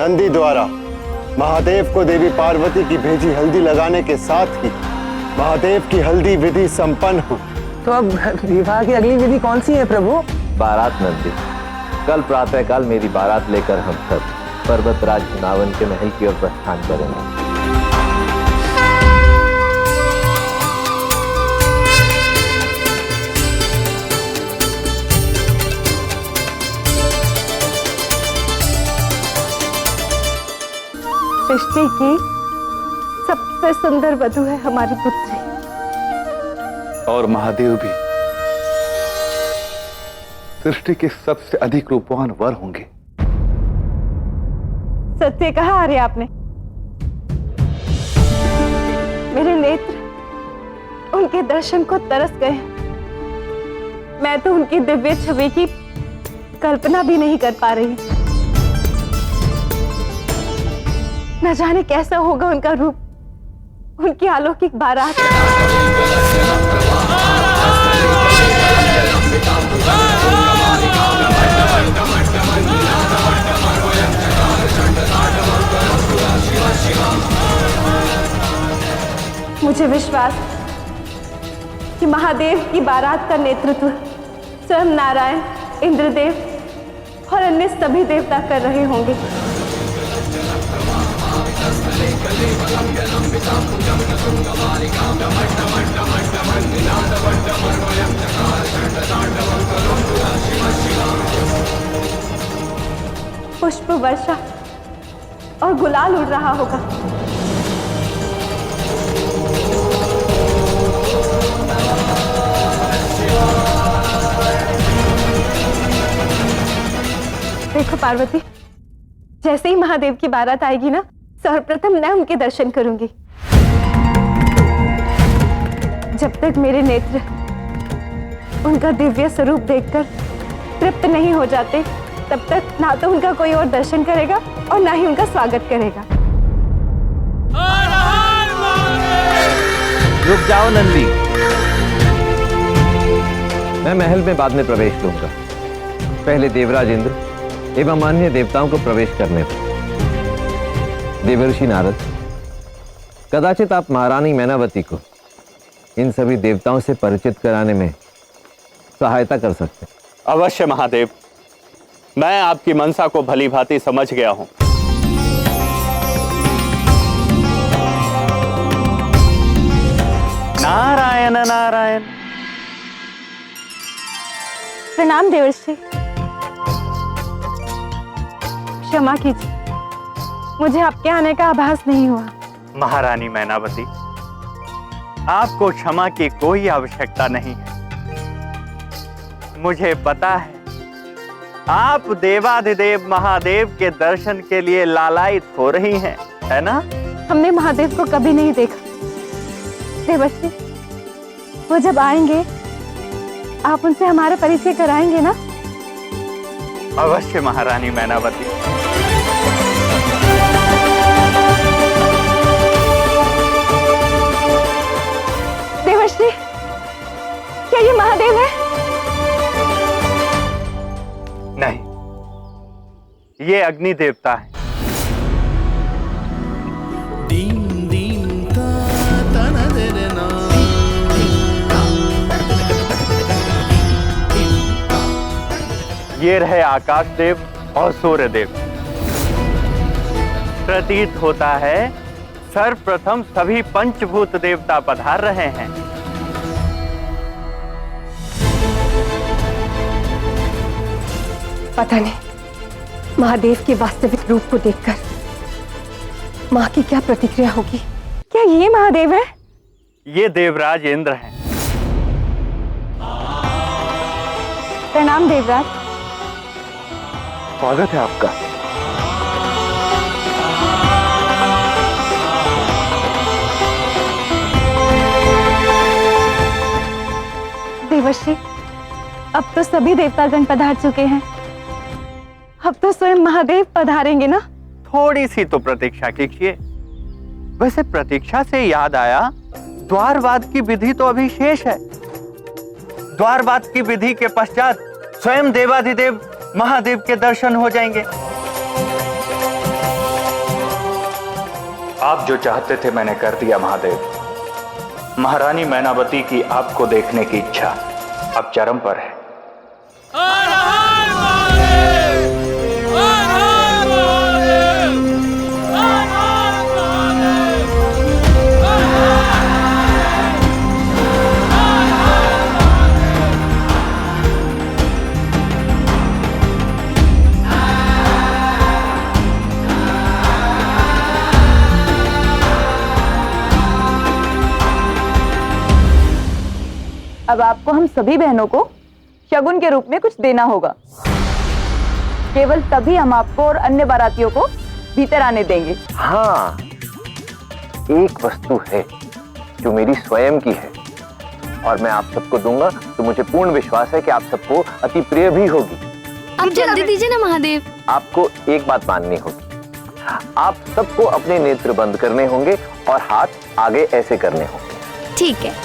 बंदी द्वारा महादेव को देवी पार्वती की भेजी हल्दी लगाने के साथ ही महादेव की हल्दी विधि संपन्न हो। तो अब विवाह की अगली विधि कौन सी है प्रभु? बारात नंदी। कल प्रातःकाल मेरी बारात लेकर हम सब पर्वतराज वृंदावन के महल की ओर प्रस्थान करेंगे। सृष्टि की सबसे सुंदर वधू है हमारी पुत्री। और महादेव भी सृष्टि के सबसे अधिक रूपवान वर होंगे। सत्य कहा आर्य आपने। मेरे नेत्र उनके दर्शन को तरस गए। मैं तो उनकी दिव्य छवि की कल्पना भी नहीं कर पा रही। न जाने कैसा होगा उनका रूप, उनकी अलौकिक बारात। मुझे विश्वास कि महादेव की बारात का नेतृत्व स्वयं नारायण, इंद्रदेव और अन्य सभी देवता कर रहे होंगे। पुष्प वर्षा और गुलाल उड़ रहा होगा। देखो पार्वती, जैसे ही महादेव की बारात आएगी ना, सर्वप्रथम मैं उनके दर्शन करूंगी। जब तक मेरे नेत्र उनका दिव्य स्वरूप देखकर तृप्त नहीं हो जाते, तब तक ना तो उनका कोई और दर्शन करेगा और ना ही उनका स्वागत करेगा। रुक जाओ नंदी, मैं महल में बाद में प्रवेश लूंगा। पहले देवराज इंद्र एवं अन्य देवताओं को प्रवेश करने दो। देवर्षि नारद, कदाचित आप महारानी मैनावती को इन सभी देवताओं से परिचित कराने में सहायता कर सकते हैं। अवश्य महादेव, मैं आपकी मनसा को भली भांति समझ गया हूं। नारायण नारायण। प्रणाम देवर्षि। क्षमा कीजिए, मुझे आपके आने का आभास नहीं हुआ। महारानी मैनावती, आपको क्षमा की कोई आवश्यकता नहीं है। मुझे पता है आप देवाधिदेव महादेव के दर्शन के लिए लालायित हो रही हैं, है ना? हमने महादेव को कभी नहीं देखा। देवर्षि, वो जब आएंगे आप उनसे हमारा परिचय कराएंगे ना? अवश्य महारानी मैनावती। देवर्षि, क्या ये महादेव है? नहीं, ये अग्नि देवता है। ये रहे आकाश देव और सूर्य देव। प्रतीत होता है सर्वप्रथम सभी पंचभूत देवता पधार रहे हैं। पता नहीं महादेव के वास्तविक रूप को देखकर माँ की क्या प्रतिक्रिया होगी। क्या ये महादेव है? ये देवराज इंद्र हैं। प्रणाम देवराज। स्वागत है आपका। देवर्षि, अब तो सभी देवतागण पधार चुके हैं। अब तो स्वयं महादेव पधारेंगे ना? थोड़ी सी तो प्रतीक्षा कीजिए। वैसे प्रतीक्षा से याद आया, द्वारवाद की विधि तो अभी शेष है। द्वारवाद की विधि के पश्चात स्वयं देवाधिदेव महादेव के दर्शन हो जाएंगे। आप जो चाहते थे मैंने कर दिया महादेव। महारानी मैनावती की आपको देखने की इच्छा अब चरम पर है। अब आपको हम सभी बहनों को शगुन के रूप में कुछ देना होगा। केवल तभी हम आपको और अन्य बारातियों को भीतर आने देंगे। हाँ, एक वस्तु है जो मेरी स्वयं की है और मैं आप सबको दूंगा, तो मुझे पूर्ण विश्वास है कि आप सबको अति प्रिय भी होगी। आप जल्दी दीजिए ना महादेव। आपको एक बात माननी होगी, आप सबको अपने नेत्र बंद करने होंगे और हाथ आगे ऐसे करने होंगे। ठीक है।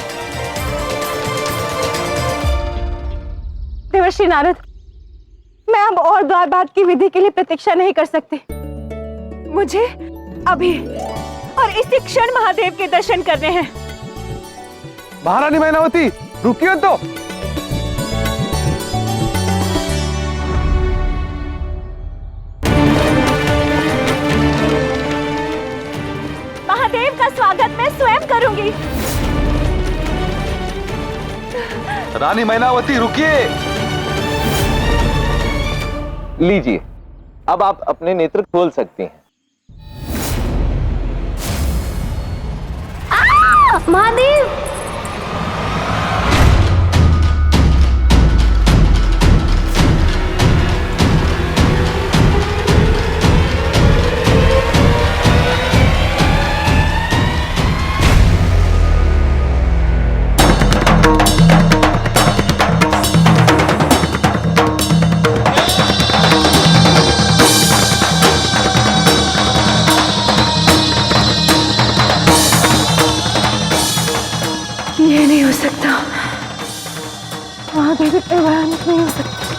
देवर्षि नारद, मैं अब और द्वारपाल की विधि के लिए प्रतीक्षा नहीं कर सकती। मुझे अभी और इसी क्षण महादेव के दर्शन करने हैं। महारानी मैनावती, रुकिए तो। महादेव का स्वागत मैं स्वयं करूंगी। रानी मैनावती रुकिए। लीजिए, अब आप अपने नेत्र खोल सकती हैं। महादेव, ये नहीं हो सकता। महादेव इतने भयानक नहीं हो सकता।